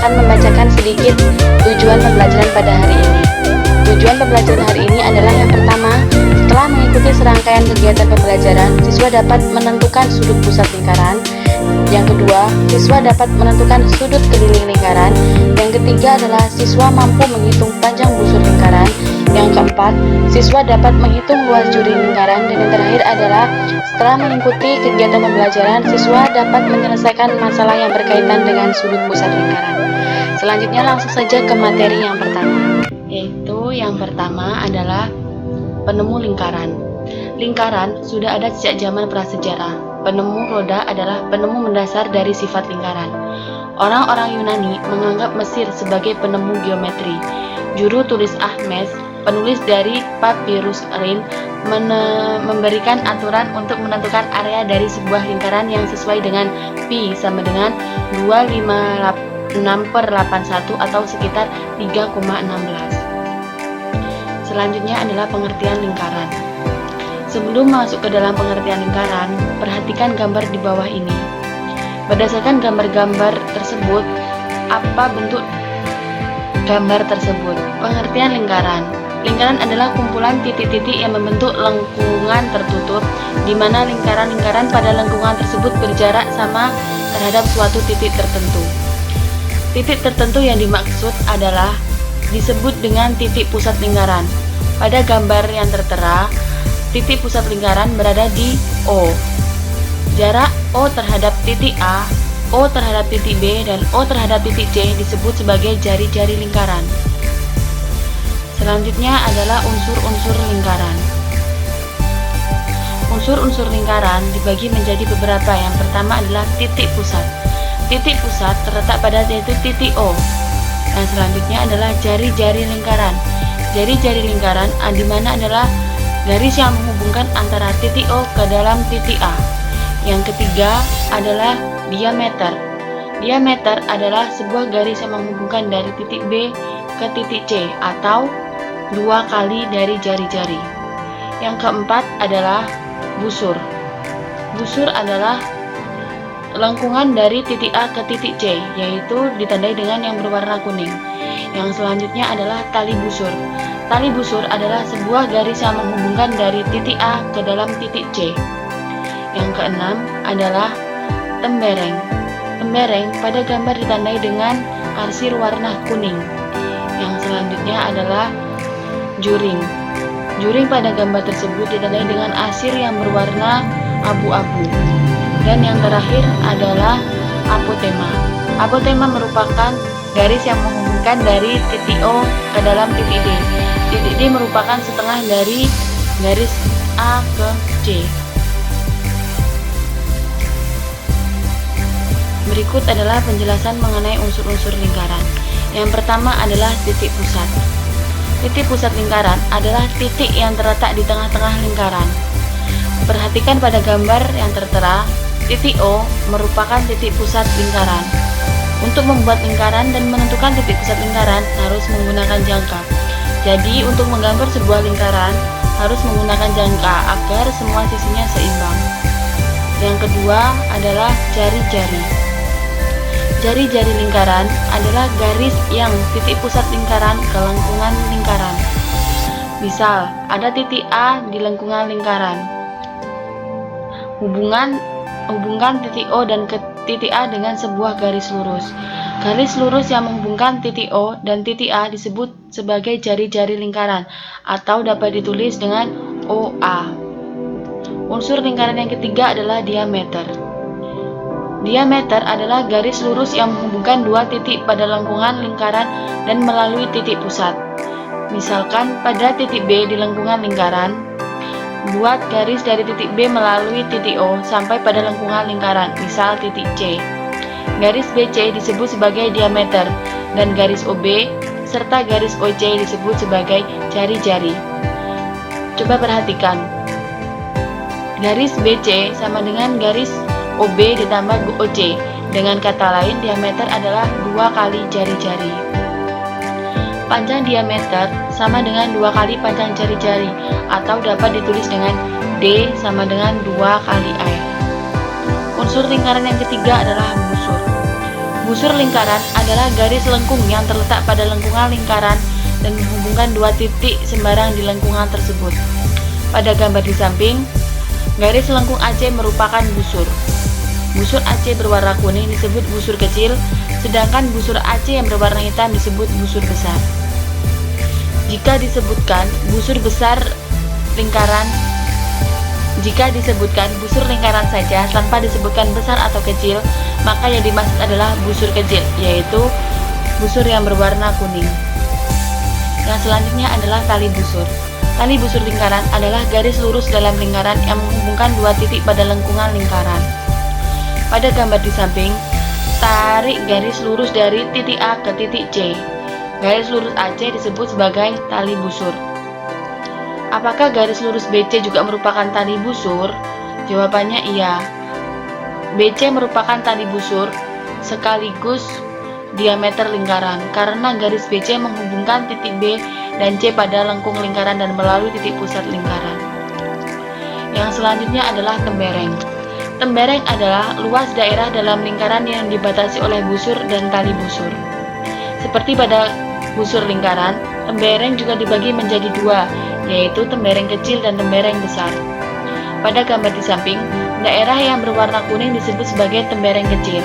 akan membacakan sedikit tujuan pembelajaran pada hari ini. Tujuan pembelajaran hari ini adalah yang pertama, setelah mengikuti serangkaian kegiatan pembelajaran, siswa dapat menentukan sudut pusat lingkaran. Yang kedua, siswa dapat menentukan sudut keliling lingkaran. Yang ketiga adalah siswa mampu menghitung panjang busur lingkaran. Yang keempat, siswa dapat menghitung luas juri lingkaran. Dan yang terakhir adalah setelah mengikuti kegiatan pembelajaran, siswa dapat menyelesaikan masalah yang berkaitan dengan sudut pusat lingkaran. Selanjutnya langsung saja ke materi yang pertama, yaitu yang pertama adalah penemu lingkaran. Lingkaran sudah ada sejak zaman prasejarah. Penemu roda adalah penemu mendasar dari sifat lingkaran. Orang-orang Yunani menganggap Mesir sebagai penemu geometri. Juru tulis Ahmes, penulis dari Papyrus Rhind, memberikan aturan untuk menentukan area dari sebuah lingkaran yang sesuai dengan pi sama dengan 256/81 atau sekitar 3,16. Selanjutnya adalah pengertian lingkaran. Sebelum masuk ke dalam pengertian lingkaran, perhatikan gambar di bawah ini. Berdasarkan gambar-gambar tersebut, apa bentuk gambar tersebut? Pengertian lingkaran. Lingkaran adalah kumpulan titik-titik yang membentuk lengkungan tertutup, di mana lingkaran-lingkaran pada lengkungan tersebut berjarak sama terhadap suatu titik tertentu. Titik tertentu yang dimaksud adalah disebut dengan titik pusat lingkaran. Pada gambar yang tertera, titik pusat lingkaran berada di O. Jarak O terhadap titik A, O terhadap titik B, dan O terhadap titik C disebut sebagai jari-jari lingkaran. Selanjutnya adalah unsur-unsur lingkaran. Unsur-unsur lingkaran dibagi menjadi beberapa. Yang pertama adalah titik pusat. Titik pusat terletak pada yaitu titik O. Yang selanjutnya adalah jari-jari lingkaran. Jari-jari lingkaran di mana adalah garis yang menghubungkan antara titik O ke dalam titik A. Yang ketiga adalah diameter. Diameter adalah sebuah garis yang menghubungkan dari titik B ke titik C atau 2 kali dari jari-jari. Yang keempat adalah busur. Busur adalah lengkungan dari titik A ke titik C, yaitu ditandai dengan yang berwarna kuning. Yang selanjutnya adalah tali busur. Tali busur adalah sebuah garis yang menghubungkan dari titik A ke dalam titik C. Yang keenam adalah tembereng. Tembereng pada gambar ditandai dengan arsir warna kuning. Yang selanjutnya adalah juring. Juring pada gambar tersebut ditandai dengan arsir yang berwarna abu-abu. Dan yang terakhir adalah apotema. Apotema merupakan garis yang menghubungkan dari titik O ke dalam titik D. Titik D merupakan setengah dari garis A ke C. Berikut adalah penjelasan mengenai unsur-unsur lingkaran. Yang pertama adalah titik pusat. Titik pusat lingkaran adalah titik yang terletak di tengah-tengah lingkaran. Perhatikan pada gambar yang tertera, titik O merupakan titik pusat lingkaran. Untuk membuat lingkaran dan menentukan titik pusat lingkaran harus menggunakan jangka. Jadi untuk menggambar sebuah lingkaran harus menggunakan jangka agar semua sisinya seimbang. Yang kedua adalah jari-jari. Jari-jari lingkaran adalah garis yang titik pusat lingkaran ke lengkungan lingkaran. Misal, ada titik A di lengkungan lingkaran. Hubungkan titik O dan ke titik A dengan sebuah garis lurus. Garis lurus yang menghubungkan titik O dan titik A disebut sebagai jari-jari lingkaran atau dapat ditulis dengan OA. Unsur lingkaran yang ketiga adalah diameter. Diameter adalah garis lurus yang menghubungkan dua titik pada lengkungan lingkaran dan melalui titik pusat. Misalkan pada titik B di lengkungan lingkaran, buat garis dari titik B melalui titik O sampai pada lengkungan lingkaran, misal titik C. Garis BC disebut sebagai diameter dan garis OB serta garis OC disebut sebagai jari-jari. Coba perhatikan. Garis BC sama dengan garis OB ditambah OC. Dengan kata lain, diameter adalah 2 kali jari-jari. Panjang diameter sama dengan 2 kali panjang jari-jari atau dapat ditulis dengan D sama dengan 2 kali R. Unsur lingkaran yang ketiga adalah busur. Busur lingkaran adalah garis lengkung yang terletak pada lengkungan lingkaran dan menghubungkan dua titik sembarang di lengkungan tersebut. Pada gambar di samping, garis lengkung AC merupakan busur. Busur AC berwarna kuning disebut busur kecil, sedangkan busur AC yang berwarna hitam disebut busur besar. Jika disebutkan busur lingkaran saja tanpa disebutkan besar atau kecil, maka yang dimaksud adalah busur kecil, yaitu busur yang berwarna kuning. Yang selanjutnya adalah tali busur. Tali busur lingkaran adalah garis lurus dalam lingkaran yang menghubungkan dua titik pada lengkungan lingkaran. Pada gambar di samping, tarik garis lurus dari titik A ke titik C. Garis lurus AC disebut sebagai tali busur. Apakah garis lurus BC juga merupakan tali busur? Jawabannya iya. BC merupakan tali busur sekaligus diameter lingkaran, karena garis BC menghubungkan titik B dan C pada lengkung lingkaran dan melalui titik pusat lingkaran. Yang selanjutnya adalah tembereng. Tembereng adalah luas daerah dalam lingkaran yang dibatasi oleh busur dan tali busur. Seperti pada busur lingkaran, tembereng juga dibagi menjadi dua, yaitu tembereng kecil dan tembereng besar. Pada gambar di samping, daerah yang berwarna kuning disebut sebagai tembereng kecil.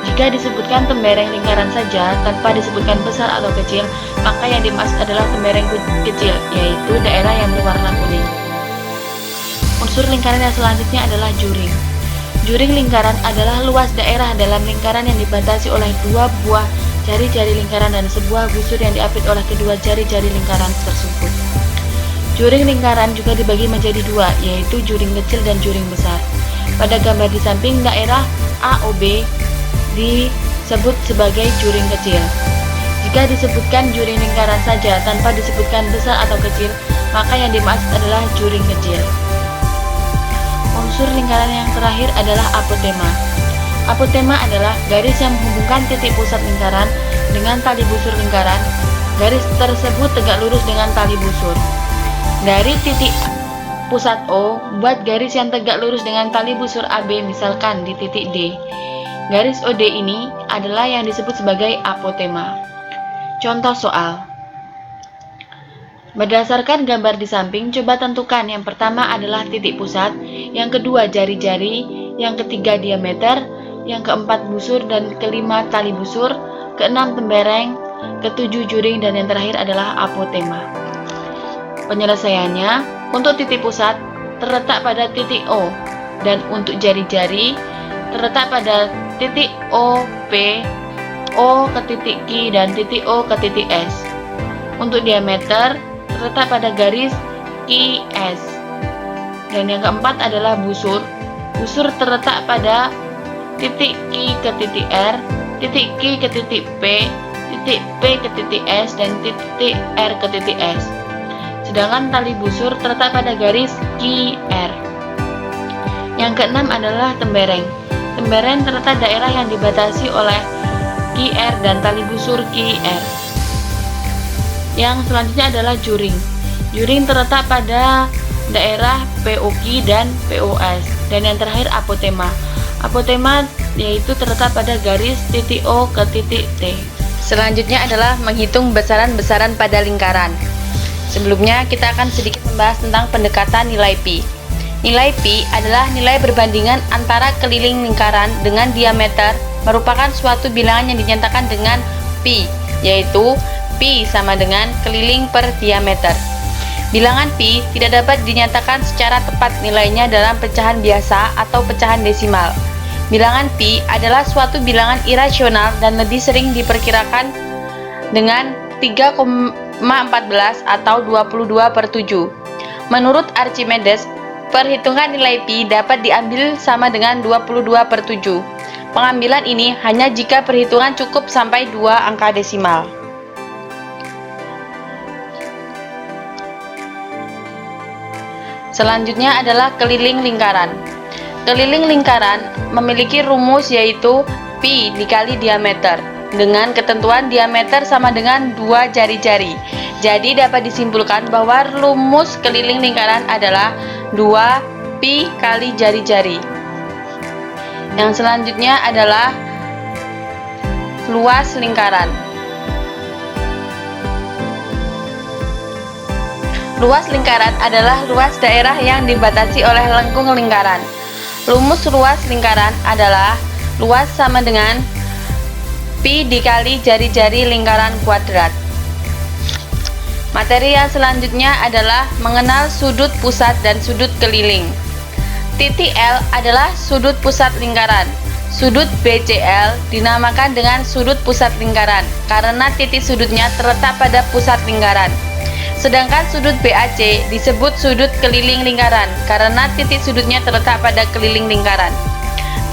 Jika disebutkan tembereng lingkaran saja tanpa disebutkan besar atau kecil, maka yang dimaksud adalah tembereng kecil, yaitu daerah yang berwarna kuning. Unsur lingkaran yang selanjutnya adalah juring. Juring lingkaran adalah luas daerah dalam lingkaran yang dibatasi oleh dua buah jari-jari lingkaran dan sebuah busur yang diapit oleh kedua jari-jari lingkaran tersebut. Juring lingkaran juga dibagi menjadi dua, yaitu juring kecil dan juring besar. Pada gambar di samping, daerah AOB disebut sebagai juring kecil. Jika disebutkan juring lingkaran saja tanpa disebutkan besar atau kecil, maka yang dimaksud adalah juring kecil. Unsur lingkaran yang terakhir adalah apotema. Apotema adalah garis yang menghubungkan titik pusat lingkaran dengan tali busur lingkaran. Garis tersebut tegak lurus dengan tali busur. Dari titik pusat O, buat garis yang tegak lurus dengan tali busur AB, misalkan di titik D. Garis OD ini adalah yang disebut sebagai apotema. Contoh soal. Berdasarkan gambar di samping, coba tentukan yang pertama adalah titik pusat, yang kedua jari-jari, yang ketiga diameter, yang keempat busur, dan kelima tali busur, keenam tembereng, ketujuh juring, dan yang terakhir adalah apotema. Penyelesaiannya, untuk titik pusat terletak pada titik O, dan untuk jari-jari terletak pada titik OP, O ke titik Q, dan titik O ke titik S. Untuk diameter terletak pada garis QS. Dan yang keempat adalah busur. Busur terletak pada titik Q ke titik R, titik Q ke titik P, titik P ke titik S, dan titik R ke titik S. Sedangkan tali busur terletak pada garis QR. Yang keenam adalah tembereng. Tembereng terletak daerah yang dibatasi oleh QR dan tali busur QR. Yang selanjutnya adalah juring. Juring terletak pada daerah POQ dan POS. Dan yang terakhir apotema. Apotema yaitu terletak pada garis titik O ke titik T. Selanjutnya adalah menghitung besaran-besaran pada lingkaran. Sebelumnya kita akan sedikit membahas tentang pendekatan nilai pi. Nilai pi adalah nilai perbandingan antara keliling lingkaran dengan diameter, merupakan suatu bilangan yang dinyatakan dengan pi, yaitu pi sama dengan keliling per diameter. Bilangan pi tidak dapat dinyatakan secara tepat nilainya dalam pecahan biasa atau pecahan desimal. Bilangan pi adalah suatu bilangan irasional dan lebih sering diperkirakan dengan 3,14 atau 22/7. Menurut Archimedes, perhitungan nilai pi dapat diambil sama dengan 22/7. Pengambilan ini hanya jika perhitungan cukup sampai 2 angka desimal. Selanjutnya adalah keliling lingkaran. Keliling lingkaran memiliki rumus yaitu pi dikali diameter dengan ketentuan diameter sama dengan 2 jari-jari. Jadi dapat disimpulkan bahwa rumus keliling lingkaran adalah 2 pi kali jari-jari. Yang selanjutnya adalah luas lingkaran. Luas lingkaran adalah luas daerah yang dibatasi oleh lengkung lingkaran. Rumus luas lingkaran adalah luas sama dengan pi dikali jari-jari lingkaran kuadrat. Materi yang selanjutnya adalah mengenal sudut pusat dan sudut keliling. Titik L adalah sudut pusat lingkaran. Sudut BCL dinamakan dengan sudut pusat lingkaran karena titik sudutnya terletak pada pusat lingkaran. Sedangkan sudut BAC disebut sudut keliling lingkaran karena titik sudutnya terletak pada keliling lingkaran.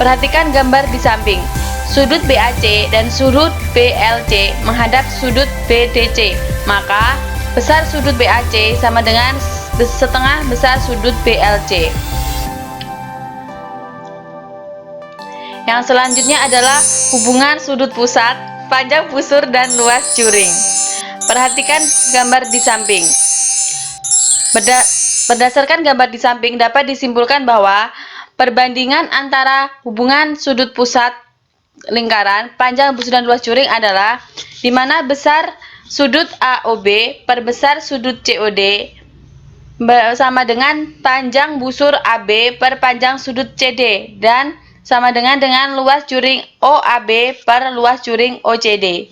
Perhatikan gambar di samping. Sudut BAC dan sudut BLC menghadap sudut BDC, maka besar sudut BAC sama dengan setengah besar sudut BLC. Yang selanjutnya adalah hubungan sudut pusat, panjang busur, dan luas juring. Perhatikan gambar di samping. Berdasarkan gambar di samping dapat disimpulkan bahwa perbandingan antara hubungan sudut pusat lingkaran, panjang busur, dan luas juring adalah di mana besar sudut AOB per besar sudut COD sama dengan panjang busur AB per panjang sudut CD dan sama dengan luas juring OAB per luas juring OCD.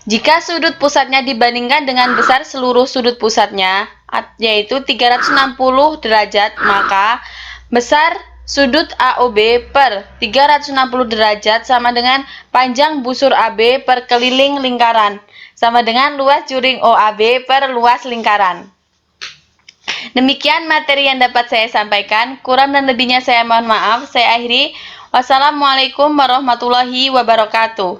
Jika sudut pusatnya dibandingkan dengan besar seluruh sudut pusatnya, yaitu 360 derajat, maka besar sudut AOB per 360 derajat sama dengan panjang busur AB per keliling lingkaran, sama dengan luas juring OAB per luas lingkaran. Demikian materi yang dapat saya sampaikan. Kurang dan lebihnya saya mohon maaf. Saya akhiri. Wassalamualaikum warahmatullahi wabarakatuh.